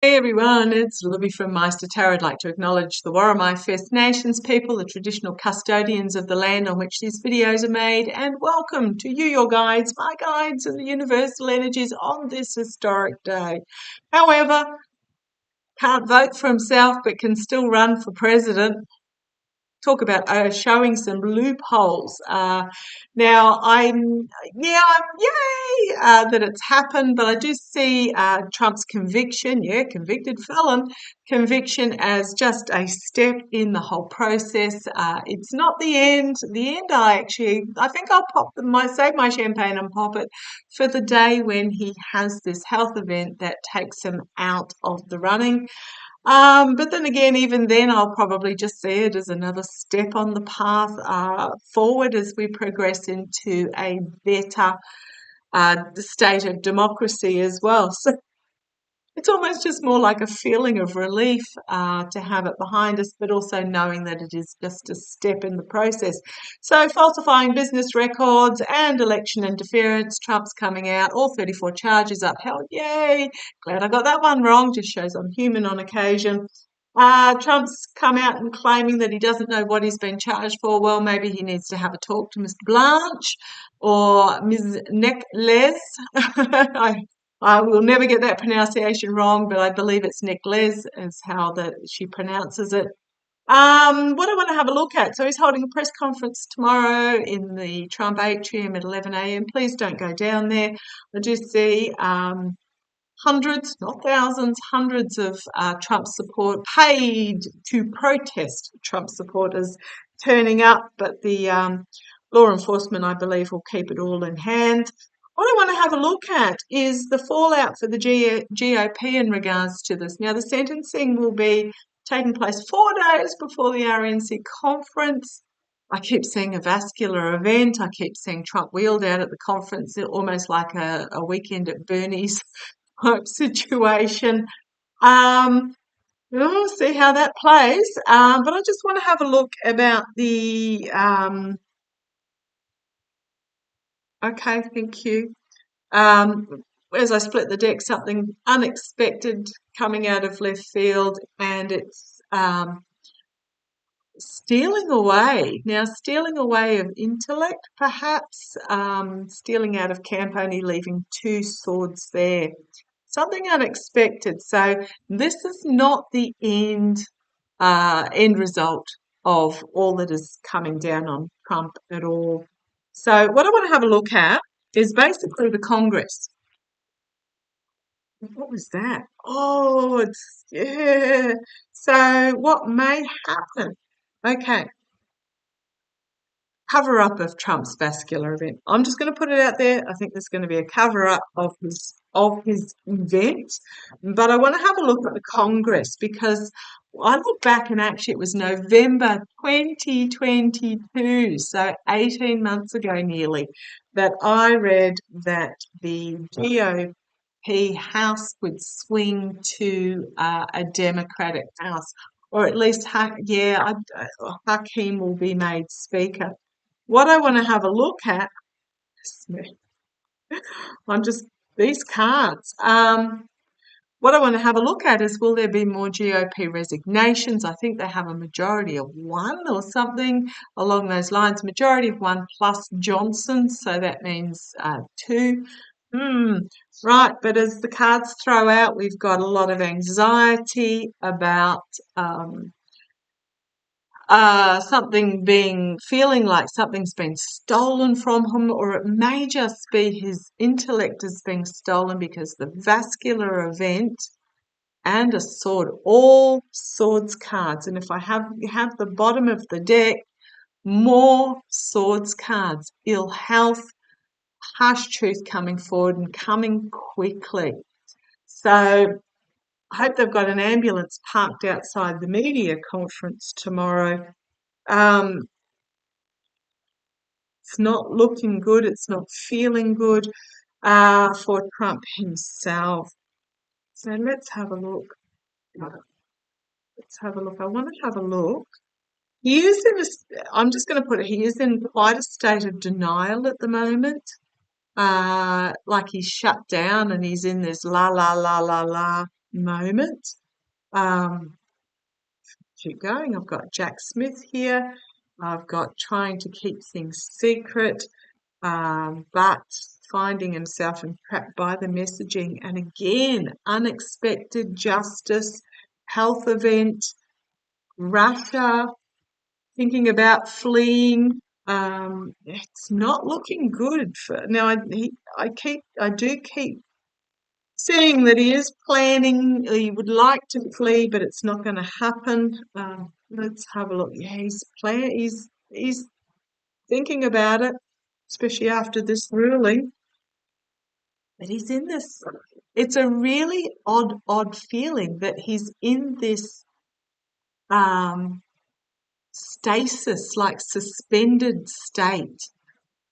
Hey everyone, it's Libby from maighstirtarot. I'd like to acknowledge the Worimi First Nations people, the traditional custodians of the land on which these videos are made, and welcome to you, your guides, my guides, and the universal energies on this historic day. However, can't vote for himself but can still run for president. Talk about showing some loopholes. Now, yay that it's happened, but I do see Trump's conviction, convicted felon, conviction as just a step in the whole process. It's not the end. The end, I think I'll save my champagne and pop it for the day when he has this health event that takes him out of the running. But then again, even then, I'll probably just see it as another step on the path forward as we progress into a better state of democracy as well. So it's almost just more like a feeling of relief to have it behind us, but also knowing that it is just a step in the process. So falsifying business records and election interference, Trump's coming out, all 34 charges upheld. Yay! Glad I got that one wrong. Just shows I'm human on occasion. Trump's come out and claiming that he doesn't know what he's been charged for. Well, maybe he needs to have a talk to Mr. Blanche or Ms. Necklez. I will never get that pronunciation wrong, but I believe it's Necklez is how she pronounces it. What I want to have a look at. So he's holding a press conference tomorrow in the Trump atrium at 11 a.m. Please don't go down there. I do see hundreds, not thousands, hundreds of Trump support paid to protest Trump supporters turning up, but the law enforcement, I believe, will keep it all in hand. What I want to have a look at is the fallout for the GOP in regards to this. Now, the sentencing will be taking place 4 days before the RNC conference. I keep seeing a vascular event. I keep seeing Trump wheeled out at the conference, almost like a weekend at Bernie's type situation. We'll see how that plays. But I just want to have a look about the. Okay, thank you. As I split the deck, something unexpected coming out of left field, and it's stealing away. Now, stealing away of intellect, perhaps, stealing out of camp, only leaving 2 swords there. Something unexpected. So this is not the end result of all that is coming down on Trump at all. So what I want to have a look at is basically the Congress. What was that? Oh, yeah. So what may happen? Okay. Cover up of Trump's vascular event. I'm just going to put it out there. I think there's going to be a cover up of his event, but I want to have a look at the Congress because I look back and actually it was November 2022, so 18 months ago nearly, that I read that the GOP House would swing to a Democratic House, or at least, Hakeem will be made Speaker. What I want to have a look at, I'm just, these cards. What I want to have a look at is, will there be more GOP resignations? I think they have a majority of 1 or something along those lines. Majority of 1 plus Johnson, so that means 2. Right, but as the cards throw out, we've got a lot of anxiety about feeling like something's been stolen from him, or it may just be his intellect is being stolen because the vascular event and a sword, all swords cards. And if I have the bottom of the deck, more swords cards, ill health, harsh truth coming forward and coming quickly. So I hope they've got an ambulance parked outside the media conference tomorrow. It's not looking good. It's not feeling good for Trump himself. So let's have a look. Let's have a look. I want to have a look. He is I'm just going to put it, he is in quite a state of denial at the moment. Like he's shut down and he's in this la, la, la, la, la. moment. Keep going. I've got Jack Smith here. I've got trying to keep things secret, but finding himself entrapped by the messaging. And again, unexpected justice, health event, Russia, thinking about fleeing. It's not looking good for now. I do keep seeing that he is planning. He would like to flee, but it's not going to happen. Let's have a look. Yeah, he's thinking about it, especially after this ruling. But he's in this. It's a really odd feeling that he's in this stasis, like suspended state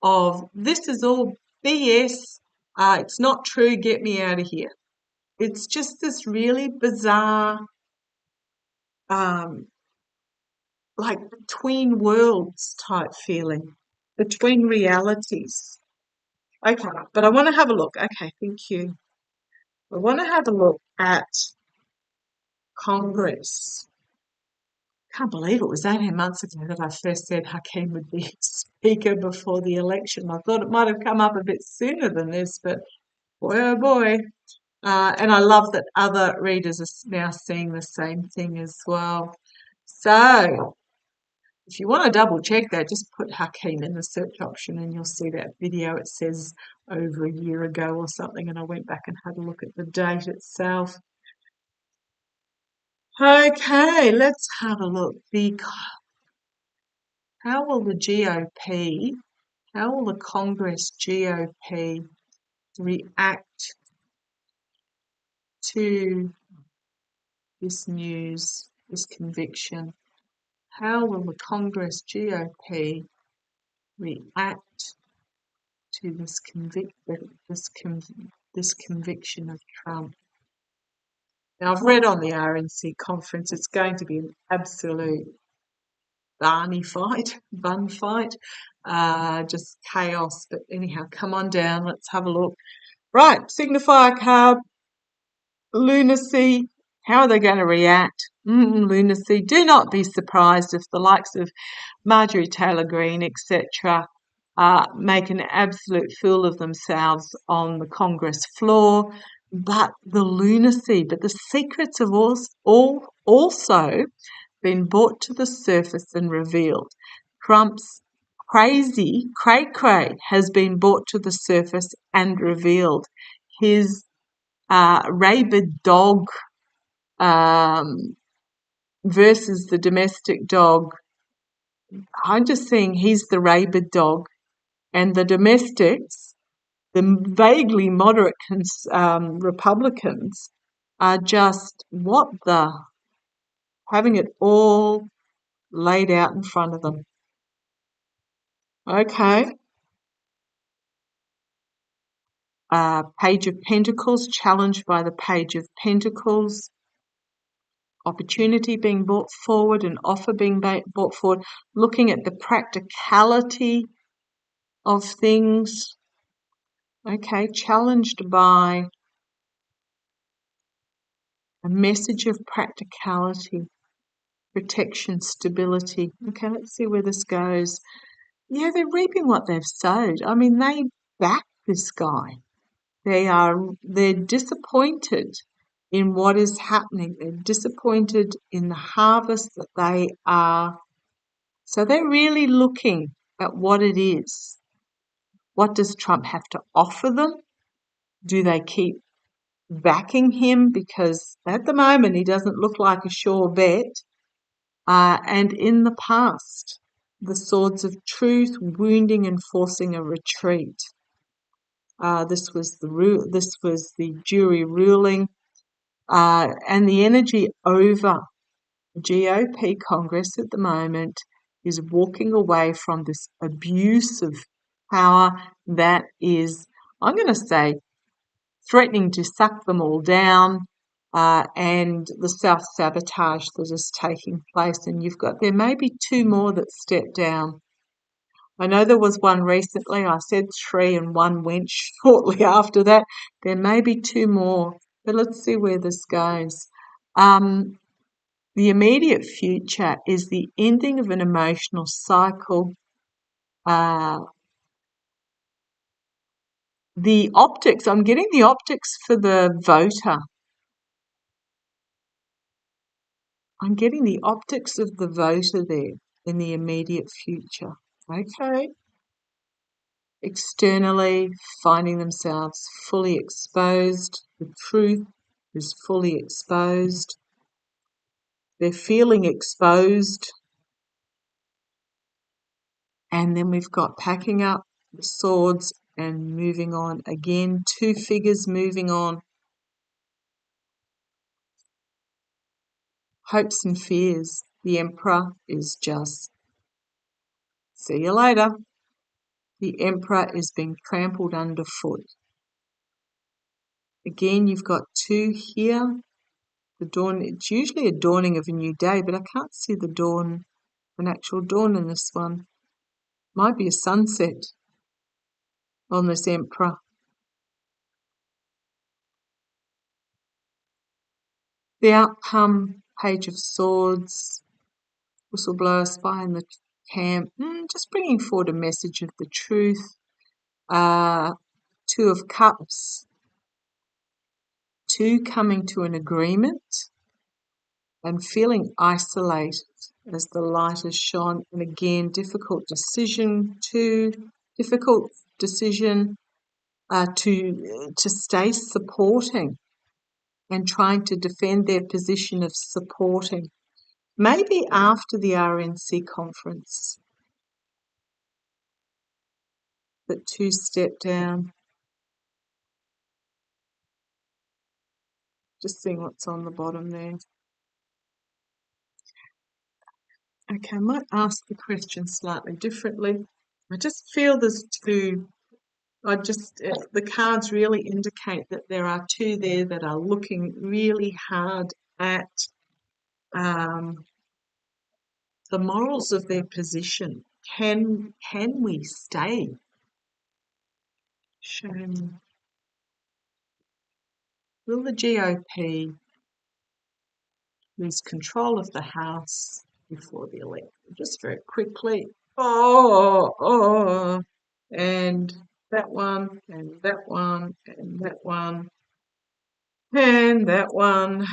of this is all BS. It's not true. Get me out of here. It's just this really bizarre, um, like between worlds type feeling, between realities. Okay, but I want to have a look. Okay, thank you. I want to have a look at Congress. Can't believe it was 18 months ago that I first said Hakeem would be Speaker before the election. I thought it might have come up a bit sooner than this, but boy, oh boy. And I love that other readers are now seeing the same thing as well. So, if you want to double check that, just put Hakeem in the search option and you'll see that video. It says over a year ago or something, and I went back and had a look at the date itself. Okay, let's have a look. How will the GOP, how will the Congress GOP react to this news, this conviction? How will the Congress GOP react to this conviction of Trump? Now, I've read on the RNC conference it's going to be an absolute bun fight, just chaos. But anyhow, come on down. Let's have a look. Right, signifier card, lunacy. How are they going to react? Lunacy. Do not be surprised if the likes of Marjorie Taylor Greene, etc., make an absolute fool of themselves on the Congress floor. But the lunacy, but the secrets have also been brought to the surface and revealed. Trump's crazy cray-cray has been brought to the surface and revealed. His rabid dog versus the domestic dog. I'm just seeing he's the rabid dog, and the domestics, the vaguely moderate Republicans, are just having it all laid out in front of them. Okay. Page of Pentacles, challenged by the Page of Pentacles. Opportunity being brought forward, an offer being brought forward, looking at the practicality of things. Okay, challenged by a message of practicality, protection, stability. Okay, let's see where this goes. Yeah, they're reaping what they've sowed. I mean, they back this guy. They're disappointed in what is happening. They're disappointed in the harvest that they are. So they're really looking at what it is. What does Trump have to offer them? Do they keep backing him? Because at the moment he doesn't look like a sure bet. And in the past, the swords of truth, wounding and forcing a retreat. This was the jury ruling, and the energy over the GOP Congress at the moment is walking away from this abuse of power that is, I'm going to say, threatening to suck them all down, and the self-sabotage that is taking place. And there may be two more that step down. I know there was one recently. I said 3 and 1 went shortly after that. There may be 2 more But let's see where this goes. The immediate future is the ending of an emotional cycle. The optics, I'm getting the optics for the voter. I'm getting the optics of the voter there in the immediate future. Okay. Externally, finding themselves fully exposed. The truth is fully exposed. They're feeling exposed. And then we've got packing up the swords and moving on. Again, two figures moving on. Hopes and fears. The Emperor is just, see you later. The Emperor is being trampled underfoot. Again, you've got two here. The dawn, it's usually a dawning of a new day, but I can't see the dawn, an actual dawn in this one. Might be a sunset on this Emperor. The outcome, Page of Swords, whistleblower, spy in the camp, just bringing forward a message of the truth. Two of Cups, two coming to an agreement and feeling isolated as the light has shone. And again, difficult decision to stay supporting and trying to defend their position of supporting. Maybe after the RNC conference, that two step down. Just seeing what's on the bottom there. Okay, I might ask the question slightly differently. I just feel there's two. The cards really indicate that there are two there that are looking really hard at the morals of their position. Can we stay? Show me. Will the GOP lose control of the House before the election? Just very quickly. And that one, and that one, and that one, and that one.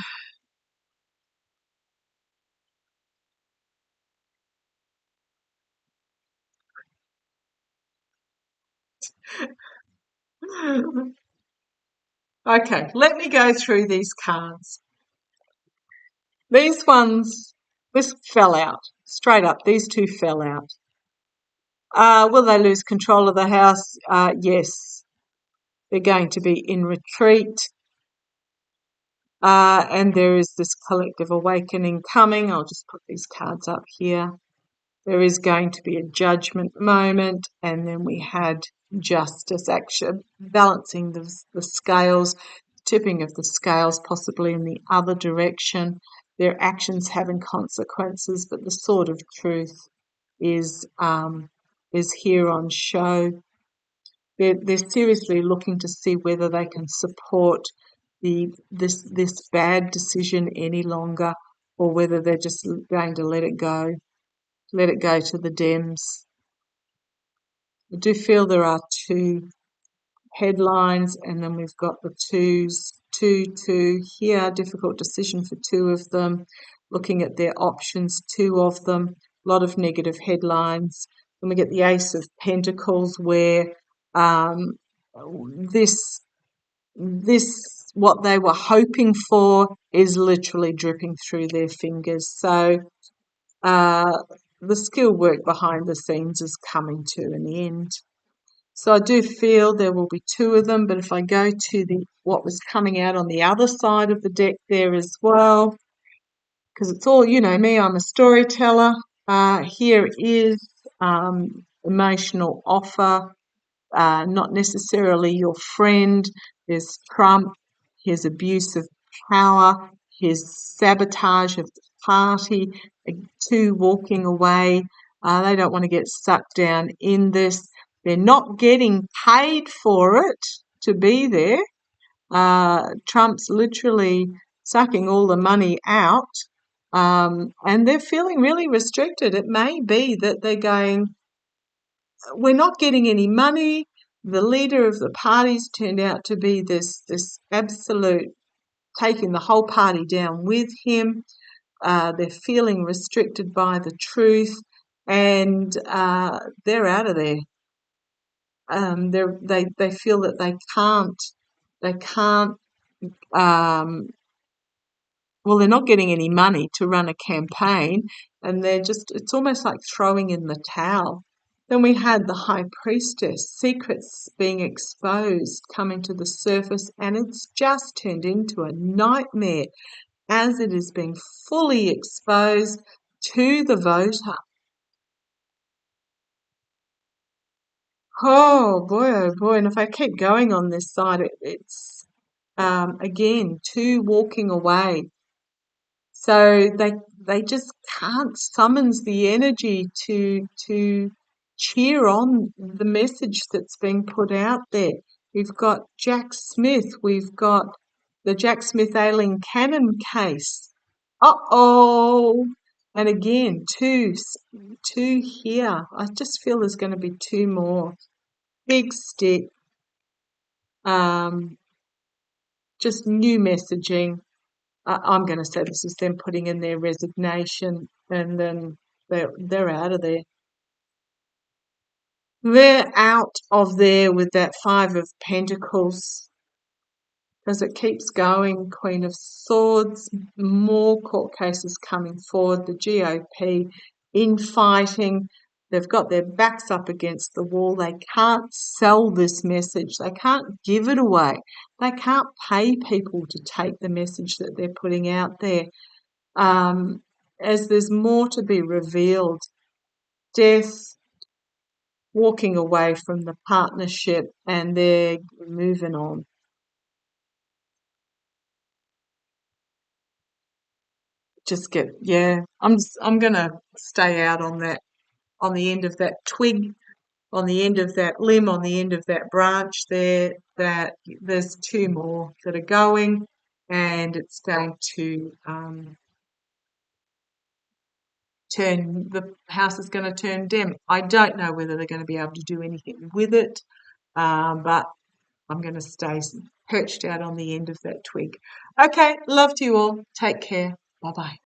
Okay, let me go through these cards. These ones, this fell out. Straight up, these two fell out. Will they lose control of the House? Yes. They're going to be in retreat. And there is this collective awakening coming. I'll just put these cards up here. There is going to be a judgment moment, and then we had justice action, balancing the scales, tipping of the scales possibly in the other direction. Their actions having consequences, but the sword of truth is here on show. They're seriously looking to see whether they can support this bad decision any longer, or whether they're just going to let it go to the Dems. I do feel there are two headlines, and then we've got the twos, two here, difficult decision for two of them, looking at their options, two of them, a lot of negative headlines. Then we get the Ace of Pentacles, where this what they were hoping for is literally dripping through their fingers. So the skill work behind the scenes is coming to an end. So I do feel there will be two of them, but if I go to what was coming out on the other side of the deck there as well, because it's all, me, I'm a storyteller. Here is emotional offer, not necessarily your friend. There's Trump, his abuse of power, his sabotage of the party, two walking away. They don't want to get sucked down in this. They're not getting paid for it to be there. Trump's literally sucking all the money out, and they're feeling really restricted. It may be that they're going, we're not getting any money. The leader of the party's turned out to be this absolute taking the whole party down with him. They're feeling restricted by the truth, and they're out of there. They feel that they can't. Um, well, they're not getting any money to run a campaign, and it's almost like throwing in the towel. Then we had the high priestess, secrets being exposed, coming to the surface, and it's just turned into a nightmare as it is being fully exposed to the voter. Oh boy, and if I keep going on this side, it's again, two walking away. So they just can't summons the energy to cheer on the message that's being put out there. We've got Jack Smith, we've got the Jack Smith Aileen Cannon case. Uh-oh. And again, two here. I just feel there's going to be two more. Big stick, um, just new messaging. I'm going to say this is them putting in their resignation, and then they're out of there. They're out of there with that Five of Pentacles, because it keeps going. Queen of Swords, more court cases coming forward. The GOP infighting. They've got their backs up against the wall. They can't sell this message. They can't give it away. They can't pay people to take the message that they're putting out there. As there's more to be revealed, Death walking away from the partnership, and they're moving on. I'm gonna stay out on that, on the end of that twig, on the end of that limb, on the end of that branch there, that there's two more that are going, and it's going to the house is going to turn dim. I don't know whether they're going to be able to do anything with it, but I'm going to stay perched out on the end of that twig. Okay, love to you all. Take care. Bye bye.